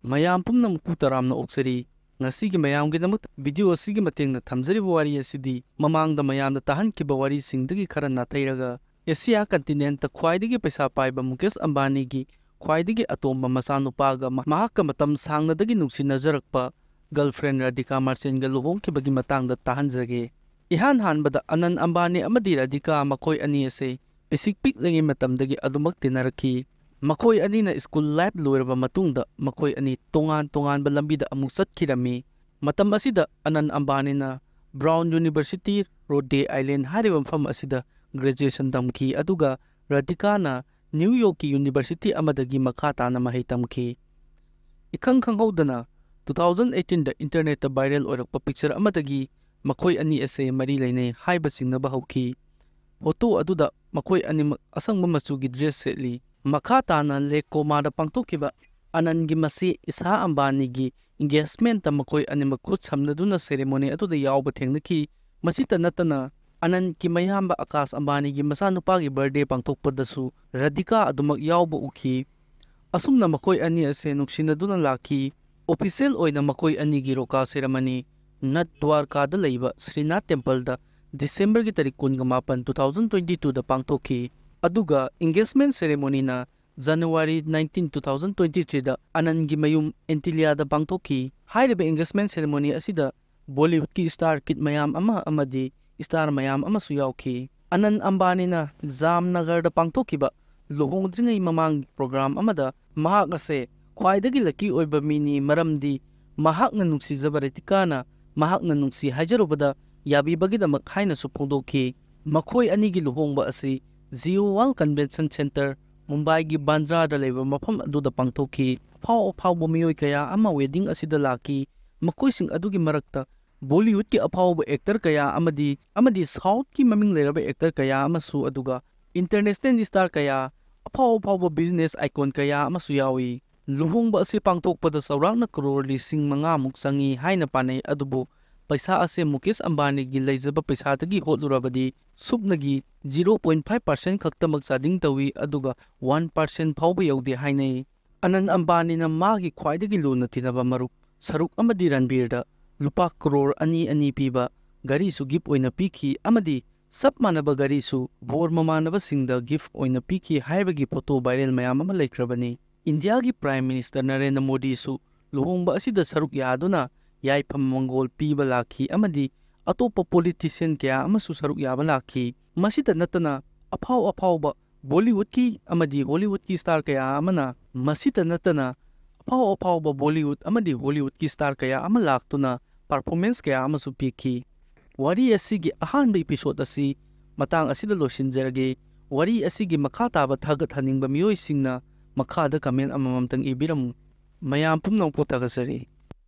ꯃꯌꯥꯝ ꯄꯨꯝꯅꯃꯛꯄꯨ ꯇꯔꯥꯝꯅ ꯑꯣꯛꯆꯔꯤ ꯉꯁꯤꯒꯤ ꯃꯌꯥꯝꯒꯤꯗꯃꯛ ꯚꯤꯗꯤꯑꯣ ꯑꯁꯤꯒꯤ ꯃꯇꯦꯡꯅ ꯊꯝꯖꯔꯤꯕ ꯋꯥꯔꯤ ꯑꯁꯤꯗꯤ ꯃꯃꯥꯡꯗ ꯃꯌꯥꯝꯅ ꯇꯥꯍꯟꯈꯤꯕ ꯋꯥꯔꯤꯁꯤꯡꯗꯒꯤ ꯈꯔ ꯅꯥꯊꯩꯔꯒ ꯑꯦꯁꯤꯌꯥ ꯀꯟꯇꯤꯅꯦꯟꯇ ꯈ꯭ꯋꯥꯏꯗꯒꯤ ꯄꯩꯁꯥ ꯄꯥꯏꯕ ꯃꯨꯀꯦꯁ ꯑꯝꯕꯥꯅꯤꯒꯤ ꯈ꯭ꯋꯥꯏꯗꯒꯤ ꯑꯇꯣꯝꯕ ꯃꯆꯥꯅꯨꯄꯥꯒ ꯃꯍꯥꯛꯀ ꯃꯇꯝ ꯁꯥꯡꯅꯗꯒꯤ ꯅꯨꯡꯁꯤꯅꯖꯔꯛꯄ ꯒꯔꯜꯐ꯭ꯔꯦꯟ ꯔꯥꯙꯤꯀꯥ ꯃꯥꯔꯆꯦꯟꯒ ꯂꯨꯍꯣꯡꯈꯤꯕꯒꯤ ꯃꯇꯥꯡꯗ ꯇꯥꯍꯟꯖꯒꯦ꯫ ꯏꯍꯥꯟ ꯍꯥꯟꯕꯗ ꯑꯅꯟ ꯑꯝꯕꯥꯅꯤ ꯑꯃꯗꯤ ꯔꯥꯙꯤꯀꯥ ꯃꯈꯣꯏ ꯑꯅꯤ ꯑꯁꯤ ꯄꯤꯁꯤꯛ ꯄꯤꯛꯂꯤꯉꯩ ꯃꯇꯝꯗꯒꯤ ꯑꯗꯨꯃꯛ ꯇꯤꯟꯅꯔꯛꯈꯤ꯫ ꯃꯈꯣꯏ ꯑꯅꯤꯅ ꯁ꯭ꯀꯨꯜ ꯂꯥꯏꯐ ꯂꯣꯏꯔꯕ ꯃꯇꯨꯡꯗ ꯃꯈꯣꯏ ꯑꯅꯤ ꯇꯣꯉꯥꯟ ꯇꯣꯉꯥꯟꯕ ꯂꯝꯕꯤꯗ ꯑꯃꯨꯛ ꯆꯠꯈꯤꯔꯝꯃꯤ꯫ ꯃꯇꯝ ꯑꯁꯤꯗ ꯑꯅꯟ ꯑꯝꯕꯥꯅꯤꯅ ꯕ꯭ꯔꯥꯎꯟ ꯌꯨꯅꯤꯚꯔꯁꯤꯇꯤ ꯔꯣꯗꯦ ꯑꯥꯏꯂꯦꯟꯗ ꯍꯥꯏꯔꯤꯕ ꯃꯐꯝ ꯑꯁꯤꯗ ꯒ꯭ꯔꯦꯖꯨꯑꯦꯁꯟ ꯇꯝꯈꯤ ꯑꯗꯨꯒ ꯔꯥꯙꯤꯀꯥꯅ ꯅ꯭ꯌꯨ ꯌꯣꯔꯛꯀꯤ ꯌꯨꯅꯤꯚꯔꯁꯤꯇꯤ ꯑꯃꯗꯒꯤ ꯃꯈꯥ ꯇꯥꯅ ꯃꯍꯩ ꯇꯝꯈꯤ꯫ ꯏꯈꯪ ꯈꯪꯍꯧꯗꯅ 2018ꯗ ꯏꯟꯇꯔꯅꯦꯠꯇ ꯚꯥꯏꯔꯦꯜ ꯑꯣꯏꯔꯛꯄ ꯄꯤꯛꯆꯔ ꯑꯃꯗꯒꯤ ꯃꯈꯣꯏ ꯑꯅꯤ ꯑꯁꯤ ꯃꯔꯤ ꯂꯩꯅꯩ ꯍꯥꯏꯕ ꯆꯤꯡꯅꯕ ꯍꯧꯈꯤ꯫ ꯐꯣꯇꯣ ꯑꯗꯨꯗ ꯃꯈꯣꯏ ꯑꯅꯤꯃꯛ ꯑꯁꯪꯕ ꯃꯆꯨꯒꯤ ꯗ꯭ꯔꯦꯁ ꯁꯦꯠꯂꯤ꯫ ꯃꯈꯥ ꯇꯥꯅ ꯂꯦꯛ ꯀꯣꯃꯥꯗ ꯄꯥꯡꯊꯣꯛꯈꯤꯕ ꯑꯅꯟꯒꯤ ꯃꯆꯦ ꯏꯁꯥ ꯑꯝꯕꯥꯅꯤꯒꯤ ꯏꯟꯒꯦꯖꯃꯦꯟꯇ ꯃꯈꯣꯏ ꯑꯅꯤꯃꯛ ꯈꯨꯠ ꯁꯝꯅꯗꯨꯅ ꯁꯦꯔꯦꯃꯣꯅꯤ ꯑꯗꯨꯗ ꯌꯥꯎꯕ ꯊꯦꯡꯅꯈꯤ꯫ ꯃꯁꯤꯇ ꯅꯠꯇꯅ ꯑꯅꯟꯒꯤ ꯃꯌꯥꯝꯕ ꯑꯀꯥꯁ ꯑꯝꯕꯥꯅꯤꯒꯤ ꯃꯆꯥꯅꯨꯄꯥꯒꯤ ꯕꯔꯊꯗꯦ ꯄꯥꯡꯊꯣꯛꯄꯗꯁꯨ ꯔꯥꯙꯤꯀꯥ ꯑꯗꯨꯃꯛ ꯌꯥꯎꯕ ꯎꯈꯤ꯫ ꯑꯁꯨꯝꯅ ꯃꯈꯣꯏ ꯑꯅꯤ ꯑꯁꯤ ꯅꯨꯡꯁꯤꯅꯗꯨꯅ ꯂꯥꯛꯈꯤ꯫ ꯑꯣꯐꯤꯁꯤꯌꯦꯜ ꯑꯣꯏꯅ ꯃꯈꯣꯏ ꯑꯅꯤꯒꯤ ꯔꯣꯀꯥ ꯁꯦꯔꯦꯃꯅꯤ ꯅꯠ ꯗ꯭ꯋꯥꯔꯀꯥꯗ ꯂꯩꯕ ꯁ꯭ꯔꯤꯅꯥꯊ ꯇꯦꯝꯄꯜꯗ ꯗꯤꯁꯦꯝꯕꯔꯒꯤ ꯇꯥꯔꯤꯛ 19, 2022ꯗ ꯄꯥꯡꯊꯣꯛꯈꯤ ꯑꯗꯨꯒ ꯏꯟꯒꯦꯖꯃꯦꯟ ꯁꯦꯔꯦꯃꯣꯅꯤꯅ ꯖꯅꯨꯋꯥꯔꯤ 19, 2023ꯗ ꯑꯅꯟꯒꯤ ꯃꯌꯨꯝ ꯑꯦꯟꯇꯤꯂꯤꯌꯥꯗ ꯄꯥꯡꯊꯣꯛꯈꯤ꯫ ꯍꯥꯏꯔꯤꯕ ꯏꯟꯒꯦꯖꯃꯦꯟ ꯁꯦꯔꯦꯃꯣꯅꯤ ꯑꯁꯤꯗ ꯕꯣꯂꯤꯋꯨꯗꯀꯤ ꯁ꯭ꯇꯥꯔ ꯀꯤꯗ ꯃꯌꯥꯝ ꯑꯃꯗꯤ ꯁ꯭ꯇꯥꯔ ꯃꯌꯥꯝ ꯑꯃꯁꯨ ꯌꯥꯎꯈꯤ꯫ ꯑꯅꯟ ꯑꯝꯕꯥꯅꯤꯅ ꯖꯥꯝꯅꯒꯔꯗ ꯄꯥꯡꯊꯣꯛꯈꯤꯕ ꯂꯨꯍꯣꯡꯗ꯭ꯔꯤꯉꯩ ꯃꯃꯥꯡꯒꯤ ꯄ꯭ꯔꯣꯒ꯭ꯔꯥꯝ ꯑꯃꯗ ꯃꯍꯥꯛ ꯑꯁꯤ ꯈ꯭ꯋꯥꯏꯗꯒꯤ ꯂꯛꯀꯤ ꯑꯣꯏꯕ ꯃꯤꯅꯤ ꯃꯔꯝꯗꯤ ꯃꯍꯥꯛꯅ ꯅꯨꯡꯁꯤꯖꯕ ꯔꯥꯙꯤꯀꯥꯅ ꯃꯍꯥꯛꯅ ꯅꯨꯡꯁꯤ ꯍꯥꯏꯖꯔꯨꯕꯗ ꯌꯥꯕꯤꯕꯒꯤꯗꯃꯛ ꯍꯥꯏꯅꯁꯨ ꯐꯣꯡꯗꯣꯛꯈꯤ꯫ ꯃꯈꯣꯏ ꯑꯅꯤꯒꯤ ꯂꯨꯍꯣꯡꯕ ꯑꯁꯤ ꯖꯤꯑꯣ ꯋꯥꯔꯜꯗ ꯀꯟꯚꯦꯟꯁꯟ ꯁꯦꯟꯇꯔ ꯃꯨꯝꯕꯥꯏꯒꯤ ꯕꯥꯟꯗ꯭ꯔꯥꯗ ꯂꯩꯕ ꯃꯐꯝ ꯑꯗꯨꯗ ꯄꯥꯡꯊꯣꯛꯈꯤ꯫ ꯑꯐꯥꯎ ꯑꯐꯥꯎꯕ ꯃꯤꯑꯣꯏ ꯀꯌꯥ ꯑꯃ ꯋꯦꯗꯤꯡ ꯑꯁꯤꯗ ꯂꯥꯛꯈꯤ꯫ ꯃꯈꯣꯏꯁꯤꯡ ꯑꯗꯨꯒꯤ ꯃꯔꯛꯇ ꯕꯣꯂꯤꯋꯨꯗꯀꯤ ꯑꯐꯥꯎꯕ ꯑꯦꯛꯇꯔ ꯀꯌꯥ ꯑꯃꯗꯤ ꯁꯥꯎꯊꯀꯤ ꯃꯃꯤꯡ ꯂꯩꯔꯕ ꯑꯦꯛꯇꯔ ꯀꯌꯥ ꯑꯃꯁꯨ ꯑꯗꯨꯒ ꯏꯟꯇꯔꯅꯦꯁꯅꯦꯜ ꯁ꯭ꯇꯥꯔ ꯀꯌꯥ ꯑꯐꯥꯎꯕ ꯕꯤꯖꯤꯅꯦꯁ ꯑꯥꯏꯀꯣꯟ ꯀꯌꯥ ꯑꯃꯁꯨ ꯌꯥꯎꯏ꯫ ꯂꯨꯍꯣꯡꯕ ꯑꯁꯤ ꯄꯥꯡꯊꯣꯛꯄꯗ ꯆꯥꯎꯔꯥꯛꯅ ꯀꯔꯣꯔ 5,000ꯃꯨꯛ ꯆꯪꯏ ꯍꯥꯏꯅ ꯄꯥꯅꯩ ꯑꯗꯨꯕꯨ ꯄꯩꯁꯥ ꯑꯁꯤ ꯃꯨꯀꯦꯁ ꯑꯝꯕꯥꯅꯤꯒꯤ ꯂꯩꯖꯕ ꯄꯩꯁꯥꯗꯒꯤ ꯍꯣꯠꯂꯨꯔꯕꯗꯤ ꯁꯨꯞꯅꯒꯤ 0.5% ꯈꯛꯇꯃꯛ ꯆꯥꯗꯤꯡ ꯇꯧꯏ ꯑꯗꯨꯒ 1% ꯐꯥꯎꯕ ꯌꯧꯗꯦ ꯍꯥꯏꯅꯩ꯫ ꯑꯅꯟ ꯑꯝꯕꯥꯅꯤꯅ ꯃꯥꯒꯤ ꯈ꯭ꯋꯥꯏꯗꯒꯤ ꯂꯨꯅ ꯇꯤꯟꯅꯕ ꯃꯔꯨꯞ ꯁꯔꯨꯛ ꯑꯃꯗꯤ ꯔꯟꯕꯤꯔꯗ ꯂꯨꯄꯥ ꯀꯔꯣꯔ 2 ꯄꯤꯕ ꯒꯥꯔꯤꯁꯨ ꯒꯤꯐ ꯑꯣꯏꯅ ꯄꯤꯈꯤ ꯑꯃꯗꯤ ꯆꯞ ꯃꯥꯟꯅꯕ ꯒꯥꯔꯤꯁꯨ ꯕꯣꯔ ꯃꯃꯥꯟꯅꯕꯁꯤꯡꯗ ꯒꯤꯐ ꯑꯣꯏꯅ ꯄꯤꯈꯤ ꯍꯥꯏꯕꯒꯤ ꯐꯣꯇꯣ ꯚꯥꯏꯔꯦꯜ ꯃꯌꯥꯝ ꯑꯃ ꯂꯩꯈ꯭ꯔꯕꯅꯤ꯫ ꯏꯟꯗꯤꯌꯥꯒꯤ ꯄ꯭ꯔꯥꯏꯝ ꯃꯤꯅꯤꯁꯇꯔ ꯅꯔꯦꯟꯗ꯭ꯔ ꯃꯣꯗꯤꯁꯨ ꯂꯨꯍꯣꯡꯕ ꯑꯁꯤꯗ ꯁꯔꯨꯛ ꯌꯥꯗꯨꯅ ꯌꯥꯏꯐ ꯃꯪꯒꯣꯜ ꯄꯤꯕ ꯂꯥꯛꯈꯤ ꯑꯃꯗꯤ ꯑꯇꯣꯞꯄ ꯄꯣꯂꯤꯇꯤꯁꯤꯌꯟ ꯀꯌꯥ ꯑꯃꯁꯨ ꯁꯔꯨꯛ ꯌꯥꯕ ꯂꯥꯛꯈꯤ꯫ ꯃꯁꯤꯇ ꯅꯠꯇꯅ ꯑꯐꯥꯎꯕ ꯕꯣꯂꯤꯋꯨꯗꯀꯤ ꯑꯃꯗꯤ ꯍꯣꯂꯤꯋꯨꯗꯀꯤ ꯁ꯭ꯇꯥꯔ ꯀꯌꯥ ꯑꯃ ꯂꯥꯛꯇꯨꯅ ꯄꯔꯐꯣꯔꯃꯦꯟꯁ ꯀꯌꯥ ꯑꯃꯁꯨ ꯄꯤꯈꯤ꯫ ꯋꯥꯔꯤ ꯑꯁꯤꯒꯤ ꯑꯍꯥꯟꯕ ꯏꯄꯤꯁꯣꯗ ꯑꯁꯤ ꯃꯇꯥꯡ ꯑꯁꯤꯗ ꯂꯣꯏꯁꯤꯟꯖꯔꯒꯦ꯫ ꯋꯥꯔꯤ ꯑꯁꯤꯒꯤ ꯃꯈꯥ ꯇꯥꯕ ꯊꯥꯒꯠꯍꯟꯅꯤꯡꯕ ꯃꯤꯑꯣꯏꯁꯤꯡꯅ ꯃꯈꯥꯗ ꯀꯃꯦꯟ ꯑꯃꯃꯝꯇꯪ ꯏꯕꯤꯔꯝꯃꯨ꯫ ꯃꯌꯥꯝ ꯄꯨꯝꯅꯃꯛꯄꯨ ꯊꯥꯒꯠꯆꯔꯤ꯫